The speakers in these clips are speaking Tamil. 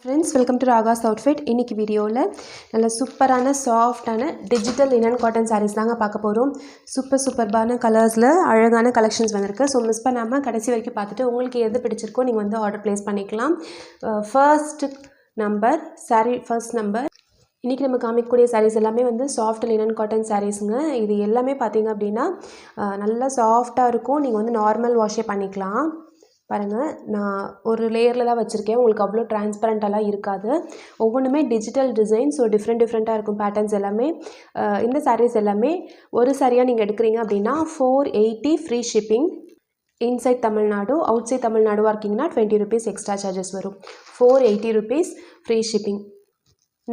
Friends, welcome to Raga's Outfit. இன்னைக்கு வீடியோவில் நல்ல சூப்பரான சாஃப்டான டிஜிட்டல் லினன் காட்டன் சாரீஸ் தாங்க பார்க்க போகிறோம். சூப்பர்பான கலர்ஸில் அழகான கலெக்ஷன்ஸ் வந்திருக்கு. ஸோ மிஸ் பண்ணாமல் கடைசி வரைக்கும் பார்த்துட்டு உங்களுக்கு எது பிடிச்சிருக்கோ நீங்கள் வந்து ஆர்டர் ப்ளேஸ் பண்ணிக்கலாம். ஃபர்ஸ்ட் நம்பர் இன்றைக்கி நம்ம காமிக்கக்கூடிய சாரீஸ் எல்லாமே வந்து சாஃப்ட் லினன் காட்டன் சாரீஸுங்க. இது எல்லாமே பார்த்திங்க அப்படின்னா நல்லா சாஃப்டாக இருக்கும். நீங்கள் வந்து நார்மல் வாஷே பண்ணிக்கலாம். பாருங்கள், நான் ஒரு லேயரில் தான் வச்சுருக்கேன். உங்களுக்கு அவ்வளோ டிரான்ஸ்பரண்ட்டாலாம் இருக்காது. ஒவ்வொன்றுமே டிஜிட்டல் டிசைன். ஸோ டிஃப்ரெண்ட்டாக இருக்கும் பேட்டர்ன்ஸ் எல்லாமே. இந்த சாரீஸ் எல்லாமே ஒரு சாரியாக நீங்கள் எடுக்கிறீங்க அப்படின்னா 480 free shipping. Inside Tamil Nadu, outside தமிழ்நாடுவாக இருக்கீங்கன்னா 20 rupees எக்ஸ்ட்ரா சார்ஜஸ் வரும். 480 rupees ஃப்ரீ ஷிப்பிங்.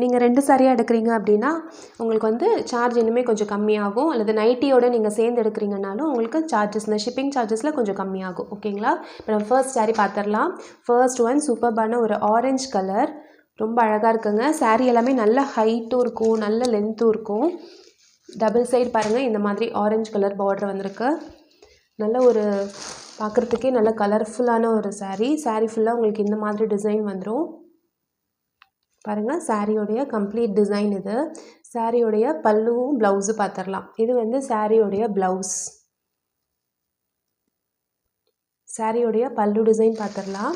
நீங்கள் 2 சாரியாக எடுக்கிறீங்க அப்படின்னா உங்களுக்கு வந்து சார்ஜ் இன்னுமே கொஞ்சம் கம்மியாகும். அல்லது நைட்டியோடு நீங்கள் சேர்ந்து எடுக்கிறீங்கனாலும் உங்களுக்கு சார்ஜஸ், இந்த ஷிப்பிங் சார்ஜஸில் கொஞ்சம் கம்மியாகும். ஓகேங்களா? இப்போ நம்ம ஃபர்ஸ்ட் சாரீ பார்த்துடலாம். ஃபர்ஸ்ட் ஒன் சூப்பர்பான ஒரு ஆரஞ்சு கலர், ரொம்ப அழகாக இருக்குங்க. சாரீ எல்லாமே நல்ல ஹைட்டும் இருக்கும், நல்ல லென்த்தும் இருக்கும். டபுள் சைடு பாருங்கள், இந்த மாதிரி ஆரஞ்சு கலர் பார்டர் வந்திருக்கு. நல்ல ஒரு பார்க்குறதுக்கே நல்ல கலர்ஃபுல்லான ஒரு சாரீ ஃபுல்லாக உங்களுக்கு இந்த மாதிரி டிசைன் வந்துடும். பாருங்கள், சாரியோடைய கம்ப்ளீட் டிசைன் இது. சாரியோடைய பல்லுவும் ப்ளவுஸு பார்த்துடலாம். இது வந்து சாரியோடைய ப்ளவுஸ். சாரியோடைய பல்லு டிசைன் பார்த்துடலாம்.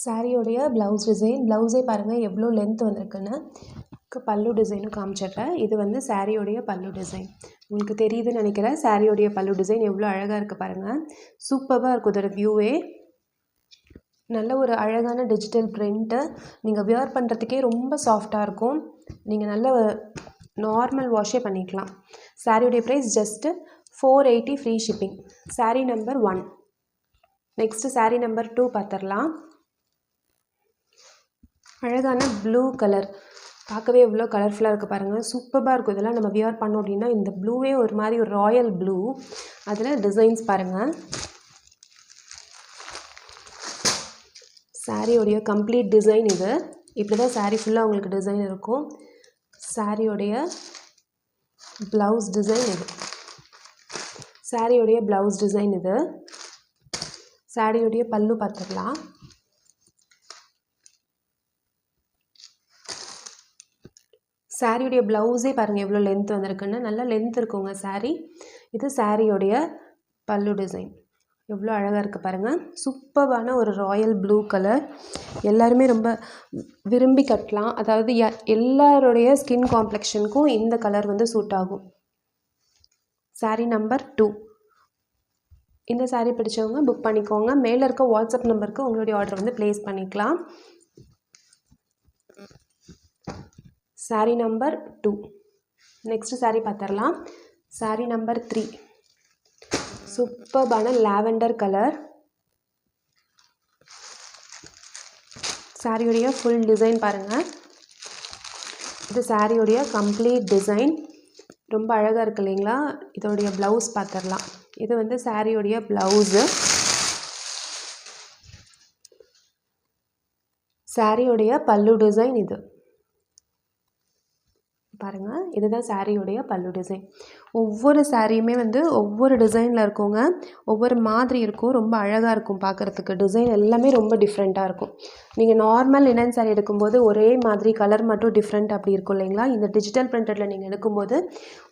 சாரியோடைய ப்ளவுஸ் டிசைன், ப்ளவுஸே பாருங்கள் எவ்வளோ லென்த் வந்திருக்குன்னு. பல்லு டிசைனும் காமிச்சிட்றேன். இது வந்து சாரியோடைய பல்லு டிசைன். உங்களுக்கு தெரியுதுன்னு நினைக்கிறேன். சாரியோடைய பல்லு டிசைன் எவ்வளோ அழகாக இருக்குது பாருங்கள். சூப்பராக இருக்கும் இதோட வியூவே. நல்ல ஒரு அழகான டிஜிட்டல் பிரிண்ட்டு. நீங்கள் வியர் பண்ணுறதுக்கே ரொம்ப சாஃப்டாக இருக்கும். நீங்கள் நல்ல நார்மல் வாஷே பண்ணிக்கலாம். சாரியுடைய price just 480 free shipping. Sari number 1. Next sari number 2 பார்த்துடலாம். அழகான ப்ளூ கலர், பார்க்கவே எவ்வளோ கலர்ஃபுல்லாக இருக்குது பாருங்கள். சூப்பராக இருக்கும். இதெல்லாம் நம்ம வியர் பண்ணோம் அப்படின்னா இந்த ப்ளூவே ஒரு மாதிரி ஒரு ராயல் ப்ளூ. அதில் டிசைன்ஸ் பாருங்கள். சாரியோடைய கம்ப்ளீட் டிசைன் இது. இப்படி தான் சாரீ ஃபுல்லாக உங்களுக்கு டிசைன் இருக்கும். சாரியோடைய ப்ளவுஸ் டிசைன் இது. சாரியோடைய ப்ளவுஸ் டிசைன் இது. சாரியோடைய பல்லு பார்த்துடலாம். சாரியோடைய ப்ளவுஸே பாருங்கள் எவ்வளோ லென்த் வந்திருக்குன்னு. நல்லா லென்த் இருக்குங்க சாரீ. இது சாரியோடைய பல்லு டிசைன். எவ்வளோ அழகாக இருக்குது பாருங்கள். சூப்பரான ஒரு ராயல் ப்ளூ கலர். எல்லாருமே ரொம்ப விரும்பி கட்டலாம். அதாவது எல்லாருடைய ஸ்கின் காம்ப்ளெக்ஷனுக்கும் இந்த கலர் வந்து சூட் ஆகும். சாரீ நம்பர் 2. இந்த சாரீ பிடிச்சவங்க புக் பண்ணிக்கோங்க. மேலே இருக்க வாட்ஸ்அப் நம்பருக்கு உங்களுடைய ஆர்டர் வந்து ப்ளேஸ் பண்ணிக்கலாம். சாரீ நம்பர் 2. நெக்ஸ்ட் சாரீ பார்த்துடலாம். சாரீ நம்பர் 3. சூப்பர்பான லாவெண்டர் கலர். சாரியுடைய ஃபுல் டிசைன் பாருங்கள். இது சாரியுடைய கம்ப்ளீட் டிசைன். ரொம்ப அழகாக இருக்குது இல்லைங்களா? இதோடைய ப்ளவுஸ் பார்த்துடலாம். இது வந்து சாரியுடைய ப்ளவுஸு. சாரியுடைய பல்லு டிசைன் இது பாருங்கள். இதுதான் சாரியுடைய பல்லு டிசைன். ஒவ்வொரு சாரியுமே வந்து ஒவ்வொரு டிசைனில் இருக்குங்க. ஒவ்வொரு மாதிரி இருக்கும். ரொம்ப அழகாக இருக்கும் பார்க்குறதுக்கு. டிசைன் எல்லாமே ரொம்ப டிஃப்ரெண்ட்டாக இருக்கும். நீங்கள் நார்மல் லினன் சாரீ எடுக்கும்போது ஒரே மாதிரி கலர் மட்டும் டிஃப்ரெண்ட் அப்படி இருக்கும் இல்லைங்களா? இந்த டிஜிட்டல் பிரிண்டடில் நீங்கள் எடுக்கும்போது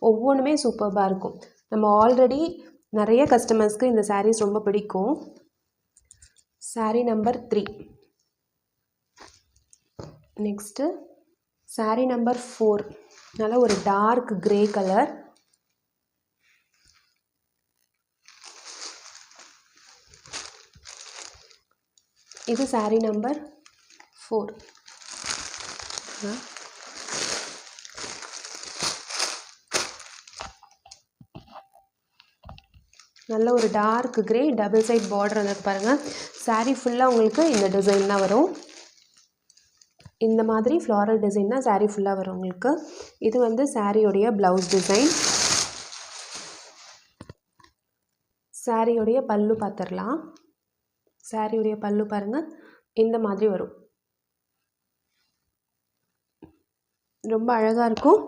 ஒவ்வொன்றுமே சூப்பராக இருக்கும். நம்ம ஆல்ரெடி நிறைய கஸ்டமர்ஸ்க்கு இந்த சாரீஸ் ரொம்ப பிடிக்கும். Sari number 3. Next sari number 4. நல்ல ஒரு டார்க் கிரே கலர். இது சாரீ நம்பர் 4. நல்ல ஒரு dark grey, double side border வந்து பாருங்கள். சாரீ ஃபுல்லாக உங்களுக்கு இந்த டிசைன் தான் வரும். இந்த மாதிரி ஃப்ளாரல் டிசைன் தான் சாரீ ஃபுல்லாக வரும் உங்களுக்கு. இது வந்து சாரியோடைய ப்ளவுஸ் டிசைன். சாரியோடைய பல்லு பார்த்துடலாம். சாரியோடைய பல்லு பாருங்கள் இந்த மாதிரி வரும். ரொம்ப அழகாக இருக்கும்.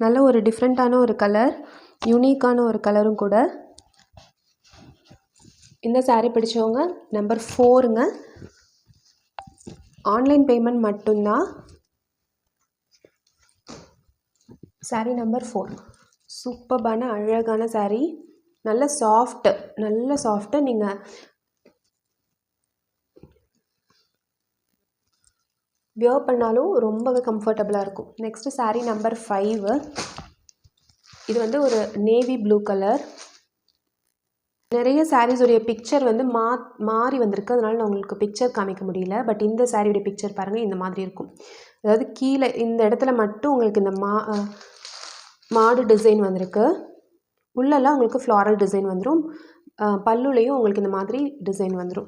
நல்ல ஒரு டிஃப்ரெண்ட்டான ஒரு கலர், யூனிக்கான ஒரு கலரும் கூட. இந்த saree பிடிச்சவங்க நம்பர் 4ங்க. ஆன்லைன் பேமெண்ட் மட்டும்தான். saree நம்பர் 4 சூப்பர்பான அழகான saree. நல்ல சாஃப்ட். நீங்கள் வியர் பண்ணாலும் ரொம்பவே கம்ஃபர்டபுளாக இருக்கும். Next saree number 5. இது வந்து ஒரு நேவி ப்ளூ கலர். நிறைய சாரீஸுடைய பிக்சர் வந்து மாறி வந்திருக்கு, அதனால நான் உங்களுக்கு பிக்சர் காமிக்க முடியல. பட் இந்த சாரியுடைய பிக்சர் பாருங்கள், இந்த மாதிரி இருக்கும். அதாவது கீழே இந்த இடத்துல மட்டும் உங்களுக்கு இந்த மாடு டிசைன் வந்திருக்கு. உள்ளெல்லாம் உங்களுக்கு ஃப்ளாரல் டிசைன் வந்துடும். பல்லுலேயும் உங்களுக்கு இந்த மாதிரி டிசைன் வந்துடும்.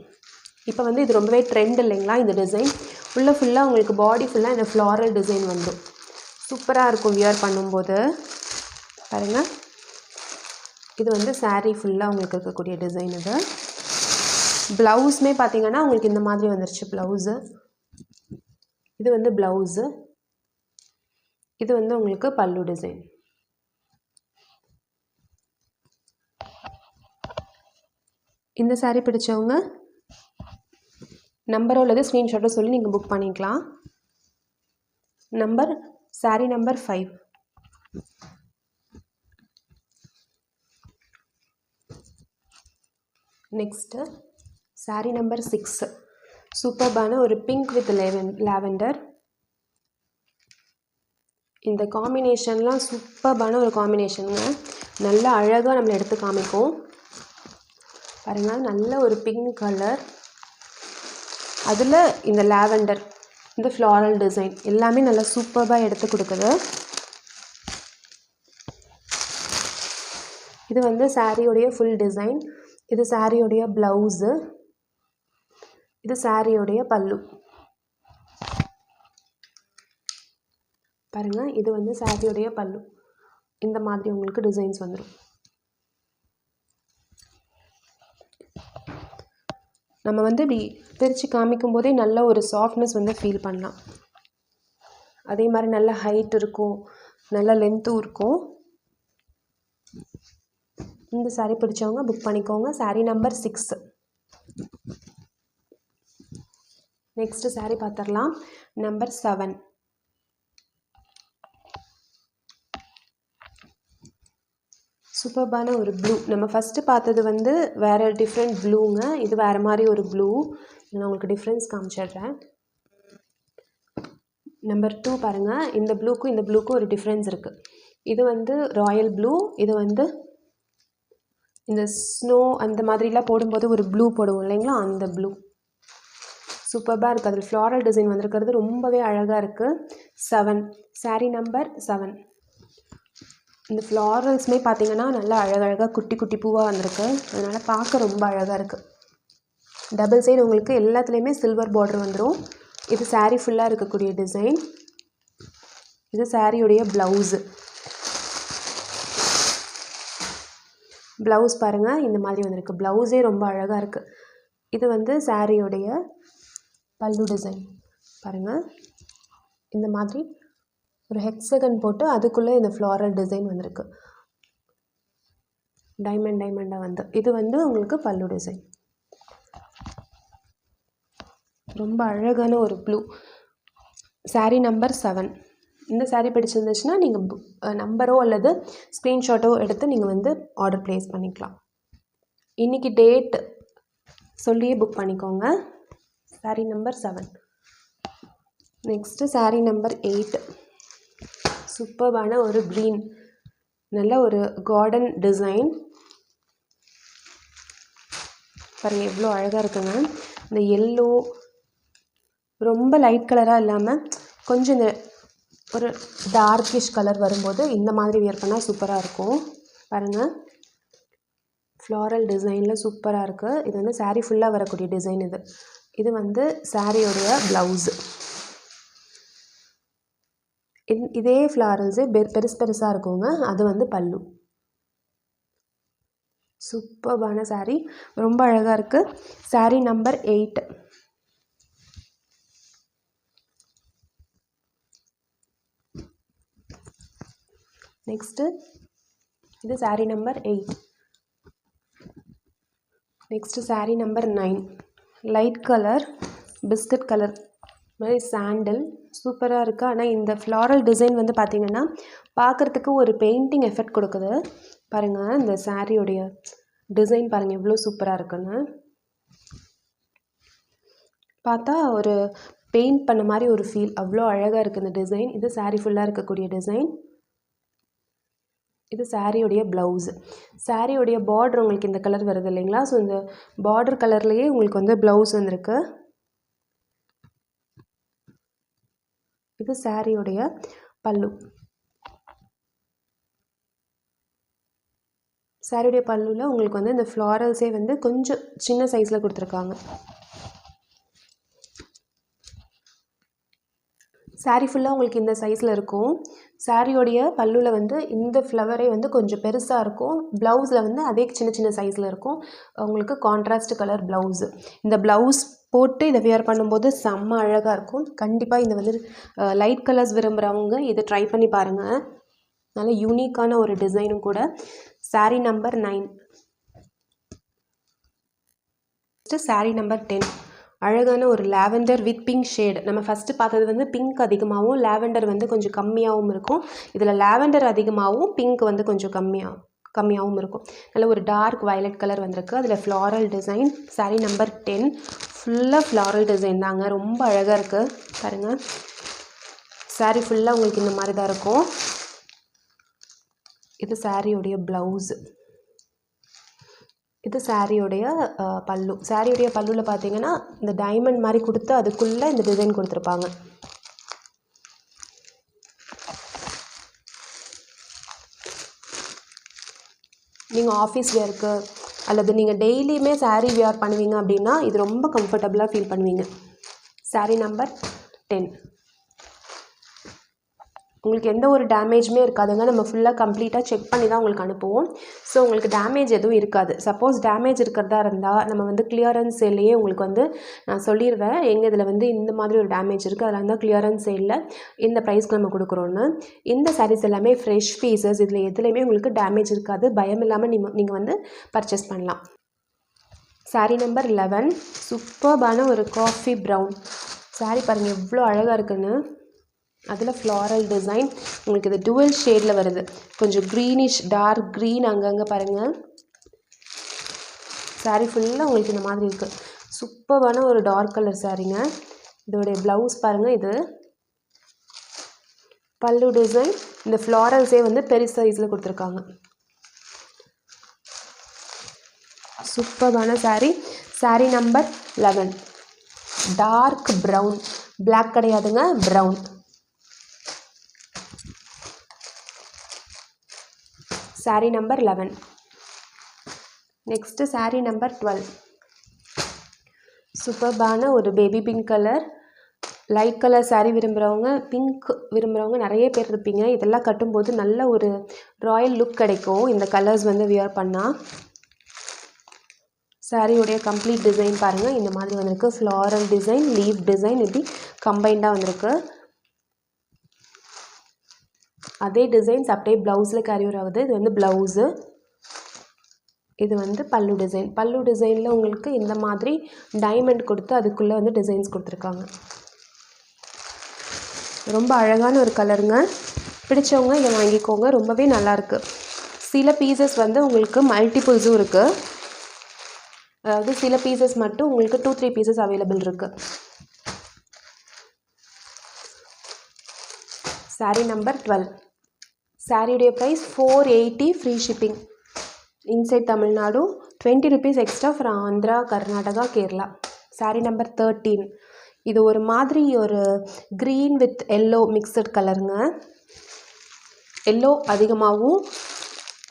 இப்போ வந்து இது ரொம்பவே ட்ரெண்ட் இல்லைங்களா இந்த டிசைன். ஃபுல்லாக உங்களுக்கு பாடி ஃபுல்லாக இந்த ஃப்ளாரல் டிசைன் வந்துடும். சூப்பராக இருக்கும் வியர் பண்ணும்போது. பாருங்கள், இது வந்து saree ஃபுல்லாக உங்களுக்கு இருக்கக்கூடிய டிசைன். இது ப்ளவுஸுமே பார்த்தீங்கன்னா உங்களுக்கு இந்த மாதிரி வந்துருச்சு ப்ளவுஸு. இது வந்து ப்ளவுஸு. இது வந்து உங்களுக்கு பல்லு டிசைன். இந்த saree பிடிச்சவங்க நம்பரோ அல்லது ஸ்க்ரீன்ஷாட்டோ சொல்லி நீங்கள் புக் பண்ணிக்கலாம். saree number 5. Next saree number 6. சூப்பர்பான ஒரு பிங்க் வித் லாவெண்டர். இந்த காம்பினேஷன்லாம் சூப்பர்பான ஒரு காம்பினேஷனுங்க. நல்லா அழகாக நம்மளை எடுத்து காமிக்கும். பாருங்கள், நல்ல ஒரு பிங்க் கலர், அதில் இந்த லாவெண்டர், இந்த ஃப்ளாரல் டிசைன் எல்லாமே நல்லா சூப்பராக எடுத்து கொடுக்குது. இது வந்து சாரியோடைய ஃபுல் டிசைன். இது சாரியோடைய ப்ளவுஸு. இது சாரியோடைய பல்லு. பாருங்கள், இது வந்து சாரியோடைய பல்லு. இந்த மாதிரி உங்களுக்கு டிசைன்ஸ் வந்துடும். நம்ம வந்து இப்படி பிரித்து காமிக்கும் போதே நல்ல ஒரு சாஃப்ட்னஸ் வந்து ஃபீல் பண்ணலாம். அதே மாதிரி நல்ல ஹைட் இருக்கும், நல்ல லென்த்தும் இருக்கும். இந்த saree பிடிச்சவங்க புக் பண்ணிக்கோங்க. saree number 6. நெக்ஸ்ட்டு saree பார்த்துடலாம். நம்பர் 7. சூப்பர்பான ஒரு ப்ளூ. நம்ம ஃபஸ்ட்டு பார்த்தது வந்து வேறு டிஃப்ரெண்ட் ப்ளூங்க. இது வேறு மாதிரி ஒரு ப்ளூ. நான் உங்களுக்கு டிஃப்ரென்ஸ் காமிச்சிடுறேன். நம்பர் 2 பாருங்கள். இந்த ப்ளூக்கும் ஒரு டிஃப்ரென்ஸ் இருக்குது. இது வந்து ராயல் ப்ளூ. இது வந்து இந்த ஸ்னோ அந்த மாதிரிலாம் போடும்போது ஒரு ப்ளூ போடுவோம் இல்லைங்களா, அந்த ப்ளூ. சூப்பராக இருக்குது. அதில் ஃப்ளாரல் டிசைன் வந்திருக்கிறது ரொம்பவே அழகாக இருக்குது. 7. saree number 7. இந்த ஃப்ளாரல்ஸுமே பார்த்தீங்கன்னா நல்லா அழகழகாக குட்டி குட்டி பூவாக வந்திருக்கு. அதனால் பார்க்க ரொம்ப அழகாக இருக்குது. டபுள் சைடு உங்களுக்கு எல்லாத்துலேயுமே சில்வர் பார்டர் வந்துடும். இது saree ஃபுல்லாக இருக்கக்கூடிய டிசைன். இது சாரியுடைய ப்ளவுஸு. ப்ளவுஸ் பாருங்கள், இந்த மாதிரி வந்திருக்கு. ப்ளவுஸே ரொம்ப அழகாக இருக்குது. இது வந்து சாரியோடைய பல்லு டிசைன். பாருங்கள், இந்த மாதிரி ஒரு ஹெக்ஸகன் போட்டு அதுக்குள்ளே இந்த ஃப்ளாரல் டிசைன் வந்திருக்கு. டைமண்டாக வந்து இது வந்து உங்களுக்கு பல்லு டிசைன். ரொம்ப அழகான ஒரு ப்ளூ. saree number 7. இந்த saree பிடிச்சிருந்துச்சுன்னா நீங்கள் நம்பரோ அல்லது ஸ்க்ரீன்ஷாட்டோ எடுத்து நீங்கள் வந்து ஆர்டர் ப்ளேஸ் பண்ணிக்கலாம். இன்றைக்கி டேட் சொல்லியே புக் பண்ணிக்கோங்க. saree number 7. Next saree number 8. சூப்பர்பான ஒரு க்ரீன், நல்ல ஒரு கார்டன் டிசைன். பாருங்கள் எவ்வளோ அழகாக இருக்குங்க. இந்த எல்லோ ரொம்ப லைட் கலராக இல்லாமல் கொஞ்சம் இந்த ஒரு டார்க்கிஷ் கலர் வரும்போது இந்த மாதிரி வியர் பண்ணால் சூப்பராக இருக்கும். பாருங்கள், ஃப்ளாரல் டிசைனில் சூப்பராக இருக்குது. இது வந்து saree ஃபுல்லாக வரக்கூடிய டிசைன். இது வந்து சாரியோடைய ப்ளவுஸு. இதே ஃப்ளாரல்ஸே பெருசாக இருக்குங்க. அது வந்து பல்லு. சூப்பர்பான saree, ரொம்ப அழகாக இருக்குது. saree number 8. நெக்ஸ்ட்டு இது saree number 8. Next saree number 9 light colour biscuit colour மாதிரி சாண்டில் சூப்பராக இருக்குது. ஆனால் இந்த ஃப்ளாரல் டிசைன் வந்து பார்த்திங்கன்னா பார்க்குறதுக்கு ஒரு பெயிண்டிங் எஃபெக்ட் கொடுக்குது. பாருங்கள் இந்த சாரியோடைய டிசைன் பாருங்கள் எவ்வளோ சூப்பராக இருக்குன்னு. பார்த்தா ஒரு பெயிண்ட் பண்ண மாதிரி ஒரு ஃபீல், அவ்வளோ அழகாக இருக்குது இந்த டிசைன். இது சாரீ ஃபுல்லாக இருக்கக்கூடிய டிசைன். இது சாரியோடைய ப்ளவுஸு. சாரியோடைய பார்டர் உங்களுக்கு இந்த கலர் வருது இல்லைங்களா, ஸோ இந்த பார்டர் கலர்லேயே உங்களுக்கு வந்து ப்ளவுஸ் வந்திருக்கு. இது சாரியோடைய பல்லு. சாரியோடைய பல்லுவில் உங்களுக்கு வந்து இந்த ஃப்ளாரல்ஸே வந்து கொஞ்சம் சின்ன சைஸில் கொடுத்துருக்காங்க. சாரீ ஃபுல்லாக உங்களுக்கு இந்த சைஸில் இருக்கும். சாரியோடைய பல்லுவில் வந்து இந்த ஃப்ளவரே வந்து கொஞ்சம் பெருசாக இருக்கும். ப்ளவுஸில் வந்து அதே சின்ன சின்ன சைஸில் இருக்கும். உங்களுக்கு கான்ட்ராஸ்ட் கலர் ப்ளவுஸு. இந்த ப்ளவுஸ் போட்டு இதை வியர் பண்ணும்போது செம்ம அழகாக இருக்கும். கண்டிப்பாக இந்த வந்து லைட் கலர்ஸ் விரும்புகிறவங்க இதை ட்ரை பண்ணி பாருங்கள். நல்ல யூனிக்கான ஒரு டிசைனும் கூட. Sari number 9. Next sari number 10 அழகான ஒரு லாவெண்டர் வித் பிங்க் ஷேடு. நம்ம ஃபஸ்ட்டு பார்த்தது வந்து பிங்க் அதிகமாகவும் லாவெண்டர் வந்து கொஞ்சம் கம்மியாகவும் இருக்கும். இதில் லாவெண்டர் அதிகமாகவும் பிங்க் வந்து கொஞ்சம் கம்மியாகவும் இருக்கும். நல்ல ஒரு டார்க் வயலட் கலர் வந்திருக்கு. அதில் ஃப்ளாரல் டிசைன். சாரீ நம்பர் 10 ஃபுல்லாக ஃப்ளாரல் டிசைன் தாங்க. ரொம்ப அழகாக இருக்குது பாருங்கள். சாரீ ஃபுல்லாக உங்களுக்கு இந்த மாதிரி தான் இருக்கும். இது சாரியோடைய ப்ளவுஸு. இது சாரியோடைய பல்லு. சாரியோடைய பல்லுவில் பார்த்தீங்கன்னா இந்த டைமண்ட் மாதிரி கொடுத்து அதுக்குள்ளே இந்த டிசைன் கொடுத்துருப்பாங்க. நீங்கள் ஆஃபீஸ் வேர்க்கு அல்லது நீங்கள் டெய்லியுமே சாரீ வியர் பண்ணுவீங்க அப்படின்னா இது ரொம்ப கம்ஃபர்டபுளாக ஃபீல் பண்ணுவீங்க. சாரீ நம்பர் 10 உங்களுக்கு எந்த ஒரு டேமேஜுமே இருக்காதுங்க. நம்ம ஃபுல்லாக கம்ப்ளீட்டாக செக் பண்ணி தான் உங்களுக்கு அனுப்புவோம். ஸோ உங்களுக்கு டேமேஜ் எதுவும் இருக்காது. சப்போஸ் டேமேஜ் இருக்கிறதா இருந்தால் நம்ம வந்து கிளியரன்ஸ் சேல்லையே உங்களுக்கு வந்து நான் சொல்லிடுவேன், எங்கள் இதில் வந்து இந்த மாதிரி ஒரு டேமேஜ் இருக்குது, அதில் இருந்தால் கிளியரன்ஸ் சேலில் இந்த ப்ரைஸ்க்கு நம்ம கொடுக்குறோன்னு. இந்த சாரீஸ் எல்லாமே ஃப்ரெஷ் பீசஸ். இதில் எதுலேயுமே உங்களுக்கு டேமேஜ் இருக்காது. பயம் இல்லாமல் நீங்கள் வந்து பர்ச்சேஸ் பண்ணலாம். சாரீ நம்பர் 11 சூப்பர்பான ஒரு காஃபி ப்ரௌன் சாரீ. பாருங்கள் எவ்வளோ அழகாக இருக்குன்னு. அதில் ஃப்ளாரல் டிசைன் உங்களுக்கு இது டுவல் ஷேடில் வருது. கொஞ்சம் க்ரீனிஷ் டார்க் க்ரீன் அங்கங்கே பாருங்கள். சாரீ ஃபுல்லாக உங்களுக்கு இந்த மாதிரி இருக்குது. சூப்பரான ஒரு டார்க் கலர் சாரீங்க. இதோடைய ப்ளவுஸ் பாருங்கள். இது பல்லு டிசைன். இந்த ஃப்ளாரல்ஸே வந்து பெரிய சைஸில் கொடுத்துருக்காங்க. சூப்பரான sari. Sari number 11 dark brown. Black கிடையாதுங்க, brown. Sari number 11. Next sari number 12 சூப்பர்பான ஒரு baby pink colour. Light colour sari விரும்புகிறவங்க, பிங்க் விரும்புகிறவங்க நிறைய பேர் இருப்பீங்க. இதெல்லாம் கட்டும்போது நல்ல ஒரு ராயல் லுக் கிடைக்கும் இந்த கலர்ஸ் வந்து வியர் பண்ணால். சாரியோடைய கம்ப்ளீட் டிசைன் பாருங்கள் இந்த மாதிரி வந்திருக்கு. ஃப்ளாரல் டிசைன், லீஃப் டிசைன் இப்படி கம்பைண்டாக வந்திருக்கு. அதே டிசைன்ஸ் அப்படியே ப்ளவுஸில் கேரியோர் ஆகுது. இது வந்து ப்ளவுஸு. இது வந்து பல்லு டிசைன். பல்லு டிசைனில் உங்களுக்கு இந்த மாதிரி டைமண்ட் கொடுத்து அதுக்குள்ளே வந்து டிசைன்ஸ் கொடுத்துருக்காங்க. ரொம்ப அழகான ஒரு கலருங்க. பிடிச்சவங்க இதை வாங்கிக்கோங்க. ரொம்பவே நல்லாயிருக்கு. சில பீசஸ் வந்து உங்களுக்கு மல்டிபிள்ஸும் இருக்குது. அதாவது சில பீசஸ் மட்டும் உங்களுக்கு 2-3 பீசஸ் அவைலபிள் இருக்குது. சாரீ நம்பர் 12. சாரியுடைய price 480 free shipping. Inside Tamil Nadu 20 rupees extra from Andhra, Karnataka, Kerala. Sari number 13. இது ஒரு மாதிரி ஒரு க்ரீன் வித் எல்லோ மிக்சட் கலருங்க. எல்லோ அதிகமாகவும்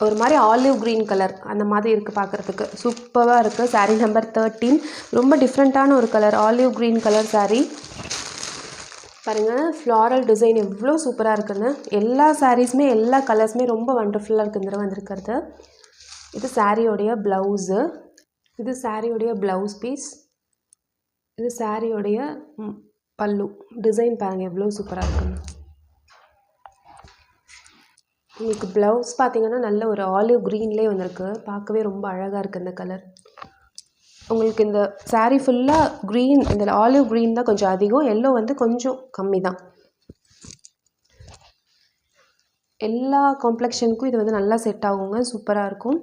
ஒரு மாதிரி ஆலிவ் க்ரீன் கலர் அந்த மாதிரி இருக்குது பார்க்குறதுக்கு. சூப்பராக இருக்குது. சாரீ நம்பர் 13 ரொம்ப டிஃப்ரெண்ட்டான ஒரு colour, olive green colour sari. பாருங்கள் ஃப்ளாரல் டிசைன் எவ்வளோ சூப்பராக இருக்குன்னு. எல்லா சாரீஸுமே எல்லா கலர்ஸுமே ரொம்ப வண்டர்ஃபுல்லாக இருக்குது இந்த தடவை வந்திருக்கிறது. இது சாரியோடைய ப்ளவுஸு. இது சாரியோடைய ப்ளவுஸ் பீஸ். இது சாரியோடைய பல்லு டிசைன் பாருங்கள் எவ்வளோ சூப்பராக இருக்குன்னு. உங்களுக்கு ப்ளவுஸ் பார்த்தீங்கன்னா நல்ல ஒரு ஆலிவ் க்ரீன்லேயே வந்திருக்கு. பார்க்கவே ரொம்ப அழகாக இருக்குது இந்த கலர். உங்களுக்கு இந்த saree ஃபுல்லாக க்ரீன், இந்த ஆலிவ் க்ரீன் தான் கொஞ்சம் அதிகம், எல்லோ வந்து கொஞ்சம் கம்மி தான். எல்லா காம்ப்ளெக்ஷனுக்கும் இது வந்து நல்லா செட் ஆகுங்க, சூப்பராக இருக்கும்.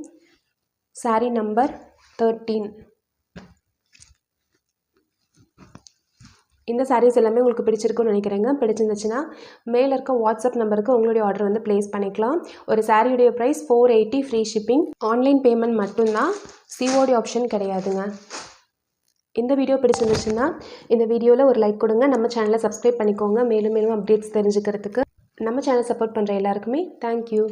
saree number 13. இந்த sarees எல்லாமே உங்களுக்கு பிடிச்சிருக்குன்னு நினைக்கிறேங்க. பிடிச்சிருந்துச்சுன்னா மேலே இருக்க வாட்ஸ்அப் நம்பருக்கு உங்களுடைய ஆர்டர் வந்து ப்ளேஸ் பண்ணிக்கலாம். ஒரு சாரியுடைய price 480 free shipping. Online payment மட்டும்தான், சிஓடி ஆப்ஷன் கிடையாதுங்க. இந்த வீடியோ பிடிச்சிருந்துச்சுன்னா இந்த வீடியோவில் ஒரு லைக் கொடுங்க. நம்ம சேனலை சப்ஸ்கிரைப் பண்ணிக்கோங்க. மேலும் மேலும் அப்டேட்ஸ் தெரிஞ்சுக்கிறதுக்கு. நம்ம சேனல் சப்போர்ட் பண்ணுற எல்லாருக்குமே தேங்க்யூ.